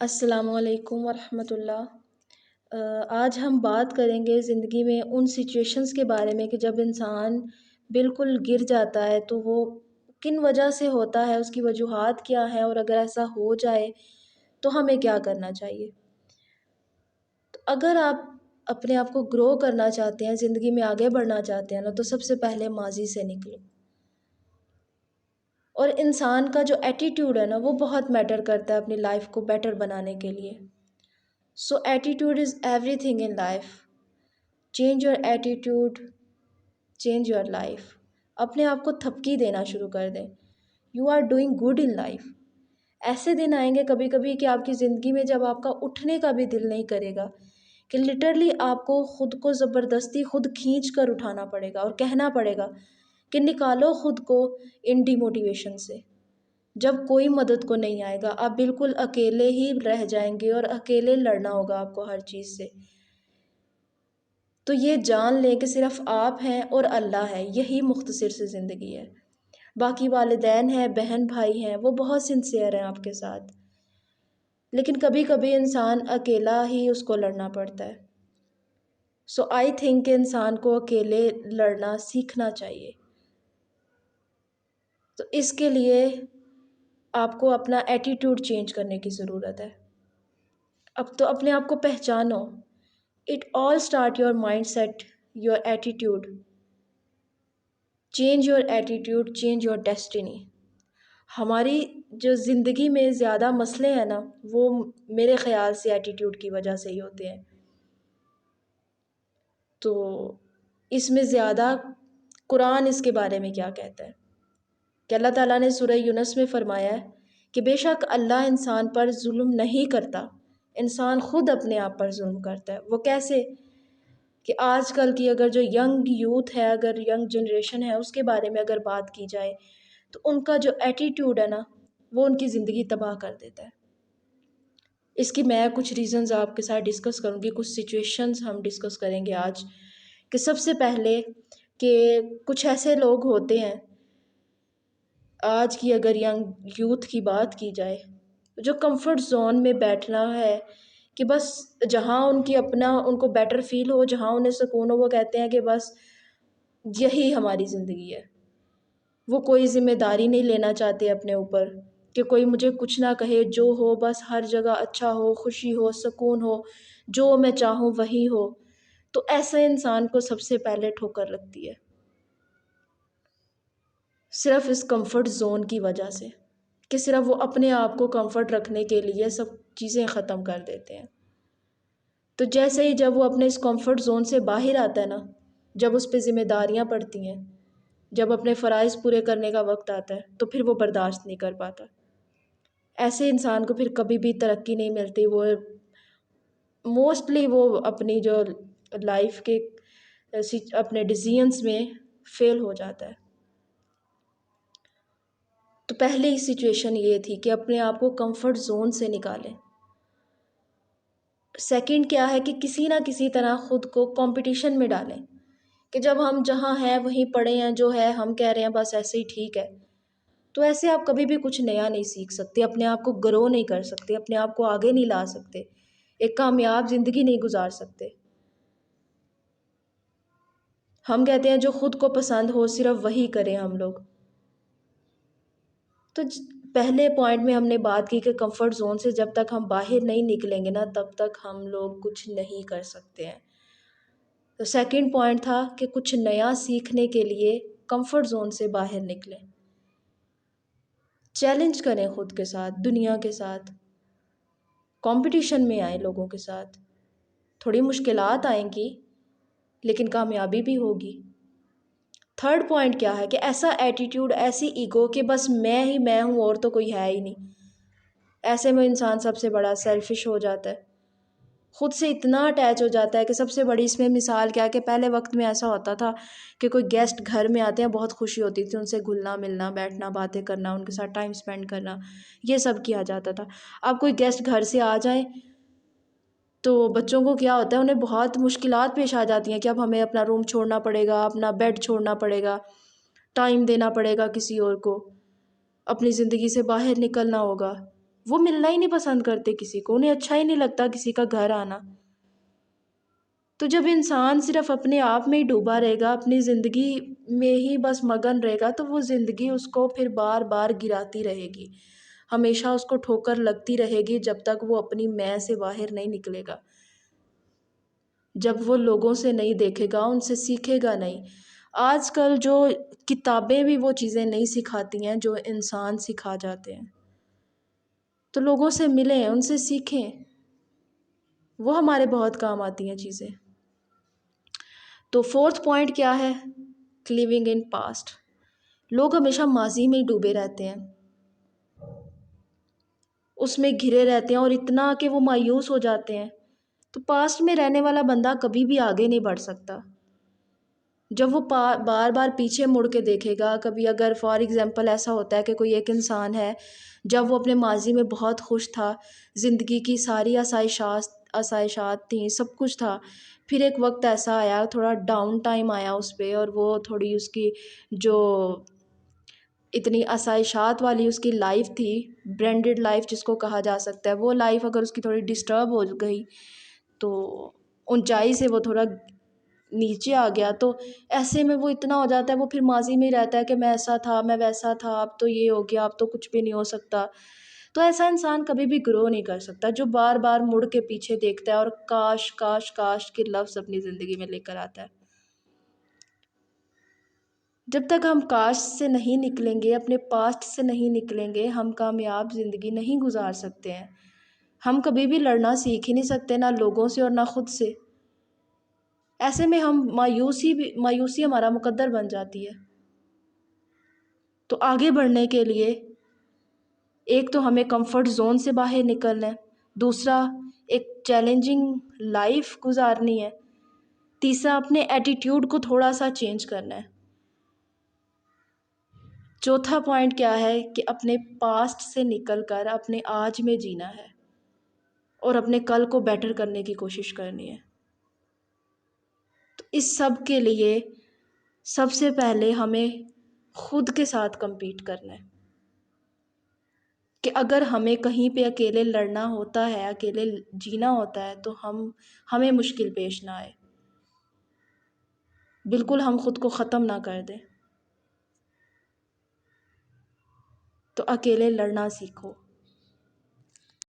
السلام علیکم ورحمۃ اللہ۔ آج ہم بات کریں گے زندگی میں ان سچویشنز کے بارے میں کہ جب انسان بالکل گر جاتا ہے تو وہ کن وجہ سے ہوتا ہے، اس کی وجوہات کیا ہیں، اور اگر ایسا ہو جائے تو ہمیں کیا کرنا چاہیے۔ تو اگر آپ اپنے آپ کو گرو کرنا چاہتے ہیں، زندگی میں آگے بڑھنا چاہتے ہیں نا، تو سب سے پہلے ماضی سے نکلو۔ اور انسان کا جو ایٹیٹیوڈ ہے نا، وہ بہت میٹر کرتا ہے اپنی لائف کو بیٹر بنانے کے لیے۔ So attitude is everything in life. Change your attitude, change your life. اپنے آپ کو تھپکی دینا شروع کر دیں، you are doing good in life. ایسے دن آئیں گے کبھی کبھی کہ آپ کی زندگی میں جب آپ کا اٹھنے کا بھی دل نہیں کرے گا، کہ لٹرلی آپ کو خود کو زبردستی خود کھینچ کر اٹھانا پڑے گا اور کہنا پڑے گا کہ نکالو خود کو ان ڈی موٹیویشن سے۔ جب کوئی مدد کو نہیں آئے گا، آپ بالکل اکیلے ہی رہ جائیں گے اور اکیلے لڑنا ہوگا آپ کو ہر چیز سے۔ تو یہ جان لیں کہ صرف آپ ہیں اور اللہ ہے، یہی مختصر سی زندگی ہے۔ باقی والدین ہیں، بہن بھائی ہیں، وہ بہت سنسیئر ہیں آپ کے ساتھ، لیکن کبھی کبھی انسان اکیلا ہی اس کو لڑنا پڑتا ہے۔ سو آئی تھنک کہ انسان کو اکیلے لڑنا سیکھنا چاہیے۔ تو اس کے لیے آپ کو اپنا ایٹیٹیوڈ چینج کرنے کی ضرورت ہے۔ اب تو اپنے آپ کو پہچانو۔ It all start your mindset, your attitude. Change your attitude, change your destiny. ہماری جو زندگی میں زیادہ مسئلے ہیں نا، وہ میرے خیال سے ایٹیٹیوڈ کی وجہ سے ہی ہوتے ہیں۔ تو اس میں زیادہ قرآن اس کے بارے میں کیا کہتا ہے کہ اللہ تعالیٰ نے سورہ یونس میں فرمایا ہے کہ بے شک اللہ انسان پر ظلم نہیں کرتا، انسان خود اپنے آپ پر ظلم کرتا ہے۔ وہ کیسے؟ کہ آج کل کی اگر جو ینگ یوتھ ہے، اگر ینگ جنریشن ہے، اس کے بارے میں اگر بات کی جائے تو ان کا جو ایٹیٹیوڈ ہے نا، وہ ان کی زندگی تباہ کر دیتا ہے۔ اس کی میں کچھ ریزنز آپ کے ساتھ ڈسکس کروں گی، کچھ سچویشنز ہم ڈسکس کریں گے آج۔ کہ سب سے پہلے کہ کچھ ایسے لوگ ہوتے ہیں، آج کی اگر ینگ یوتھ کی بات کی جائے، جو کمفرٹ زون میں بیٹھنا ہے کہ بس جہاں ان کی اپنا ان کو بیٹر فیل ہو، جہاں انہیں سکون ہو، وہ کہتے ہیں کہ بس یہی ہماری زندگی ہے۔ وہ کوئی ذمہ داری نہیں لینا چاہتے اپنے اوپر کہ کوئی مجھے کچھ نہ کہے، جو ہو بس ہر جگہ اچھا ہو، خوشی ہو، سکون ہو، جو میں چاہوں وہی ہو۔ تو ایسے انسان کو سب سے پہلے ٹھوکر لگتی ہے، صرف اس کمفرٹ زون کی وجہ سے، کہ صرف وہ اپنے آپ کو کمفرٹ رکھنے کے لیے سب چیزیں ختم کر دیتے ہیں۔ تو جیسے ہی جب وہ اپنے اس کمفرٹ زون سے باہر آتا ہے نا، جب اس پہ ذمہ داریاں پڑتی ہیں، جب اپنے فرائض پورے کرنے کا وقت آتا ہے، تو پھر وہ برداشت نہیں کر پاتا۔ ایسے انسان کو پھر کبھی بھی ترقی نہیں ملتی۔ وہ موسٹلی وہ اپنی جو لائف کے اپنے ڈیسیژنز میں فیل ہو جاتا ہے۔ تو پہلی سچویشن یہ تھی کہ اپنے آپ کو کمفرٹ زون سے نکالیں۔ سیکنڈ کیا ہے کہ کسی نہ کسی طرح خود کو کمپٹیشن میں ڈالیں، کہ جب ہم جہاں ہیں وہیں پڑے ہیں، جو ہے ہم کہہ رہے ہیں بس ایسے ہی ٹھیک ہے۔ تو ایسے آپ کبھی بھی کچھ نیا نہیں سیکھ سکتے، اپنے آپ کو گرو نہیں کر سکتے، اپنے آپ کو آگے نہیں لا سکتے، ایک کامیاب زندگی نہیں گزار سکتے۔ ہم کہتے ہیں جو خود کو پسند ہو صرف وہی کریں ہم لوگ۔ تو پہلے پوائنٹ میں ہم نے بات کی کہ کمفرٹ زون سے جب تک ہم باہر نہیں نکلیں گے نا، تب تک ہم لوگ کچھ نہیں کر سکتے ہیں۔ تو سیکنڈ پوائنٹ تھا کہ کچھ نیا سیکھنے کے لیے کمفرٹ زون سے باہر نکلیں، چیلنج کریں خود کے ساتھ، دنیا کے ساتھ، کمپٹیشن میں آئیں لوگوں کے ساتھ۔ تھوڑی مشکلات آئیں گی لیکن کامیابی بھی ہوگی۔ تھرڈ پوائنٹ کیا ہے کہ ایسا ایٹیٹیوڈ، ایسی ایگو کہ بس میں ہی میں ہوں اور تو کوئی ہے ہی نہیں۔ ایسے میں انسان سب سے بڑا سیلفش ہو جاتا ہے، خود سے اتنا اٹیچ ہو جاتا ہے کہ سب سے بڑی اس میں مثال کیا کہ پہلے وقت میں ایسا ہوتا تھا کہ کوئی گیسٹ گھر میں آتے ہیں، بہت خوشی ہوتی تھی ان سے گھلنا ملنا، بیٹھنا، باتیں کرنا، ان کے ساتھ ٹائم سپینڈ کرنا، یہ سب کیا جاتا تھا۔ اب کوئی گیسٹ گھر سے آ جائیں تو بچوں کو کیا ہوتا ہے، انہیں بہت مشکلات پیش آ جاتی ہیں کہ اب ہمیں اپنا روم چھوڑنا پڑے گا، اپنا بیڈ چھوڑنا پڑے گا، ٹائم دینا پڑے گا کسی اور کو، اپنی زندگی سے باہر نکلنا ہوگا۔ وہ ملنا ہی نہیں پسند کرتے کسی کو، انہیں اچھا ہی نہیں لگتا کسی کا گھر آنا۔ تو جب انسان صرف اپنے آپ میں ہی ڈوبا رہے گا، اپنی زندگی میں ہی بس مگن رہے گا، تو وہ زندگی اس کو پھر بار بار گراتی رہے گی، ہمیشہ اس کو ٹھوکر لگتی رہے گی جب تک وہ اپنی میں سے باہر نہیں نکلے گا، جب وہ لوگوں سے نہیں دیکھے گا، ان سے سیکھے گا نہیں۔ آج کل جو کتابیں بھی وہ چیزیں نہیں سکھاتی ہیں جو انسان سکھا جاتے ہیں، تو لوگوں سے ملیں، ان سے سیکھیں، وہ ہمارے بہت کام آتی ہیں چیزیں۔ تو فورتھ پوائنٹ کیا ہے؟ Living in past. لوگ ہمیشہ ماضی میں ہی ڈوبے رہتے ہیں، اس میں گھرے رہتے ہیں، اور اتنا کہ وہ مایوس ہو جاتے ہیں۔ تو پاسٹ میں رہنے والا بندہ کبھی بھی آگے نہیں بڑھ سکتا۔ جب وہ بار بار پیچھے مڑ کے دیکھے گا، کبھی اگر فار ایگزامپل ایسا ہوتا ہے کہ کوئی ایک انسان ہے، جب وہ اپنے ماضی میں بہت خوش تھا، زندگی کی ساری آسائشات تھیں، سب کچھ تھا، پھر ایک وقت ایسا آیا، تھوڑا ڈاؤن ٹائم آیا اس پہ، اور وہ تھوڑی اس کی جو اتنی آسائشات والی اس کی لائف تھی، برینڈڈ لائف جس کو کہا جا سکتا ہے، وہ لائف اگر اس کی تھوڑی ڈسٹرب ہو گئی تو اونچائی سے وہ تھوڑا نیچے آ گیا، تو ایسے میں وہ اتنا ہو جاتا ہے، وہ پھر ماضی میں ہی رہتا ہے کہ میں ایسا تھا، میں ویسا تھا، اب تو یہ ہو گیا، اب تو کچھ بھی نہیں ہو سکتا۔ تو ایسا انسان کبھی بھی گرو نہیں کر سکتا، جو بار بار مڑ کے پیچھے دیکھتا ہے اور کاش کاش کاش کے لفظ اپنی زندگی میں لے کر آتا ہے۔ جب تک ہم کاش سے نہیں نکلیں گے، اپنے پاسٹ سے نہیں نکلیں گے، ہم کامیاب زندگی نہیں گزار سکتے ہیں۔ ہم کبھی بھی لڑنا سیکھ ہی نہیں سکتے، نہ لوگوں سے اور نہ خود سے۔ ایسے میں ہم مایوسی ہمارا مقدر بن جاتی ہے۔ تو آگے بڑھنے کے لیے ایک تو ہمیں کمفرٹ زون سے باہر نکلنا ہے، دوسرا ایک چیلنجنگ لائف گزارنی ہے، تیسرا اپنے ایٹیٹیوڈ کو تھوڑا سا چینج کرنا ہے، چوتھا پوائنٹ کیا ہے کہ اپنے پاسٹ سے نکل کر اپنے آج میں جینا ہے اور اپنے کل کو بیٹر کرنے کی کوشش کرنی ہے۔ تو اس سب کے لیے سب سے پہلے ہمیں خود کے ساتھ کمپیٹ کرنا ہے کہ اگر ہمیں کہیں پہ اکیلے لڑنا ہوتا ہے، اکیلے جینا ہوتا ہے، تو ہمیں مشکل پیش نہ آئے، بالکل ہم خود کو ختم نہ کر دیں۔ تو اکیلے لڑنا سیکھو۔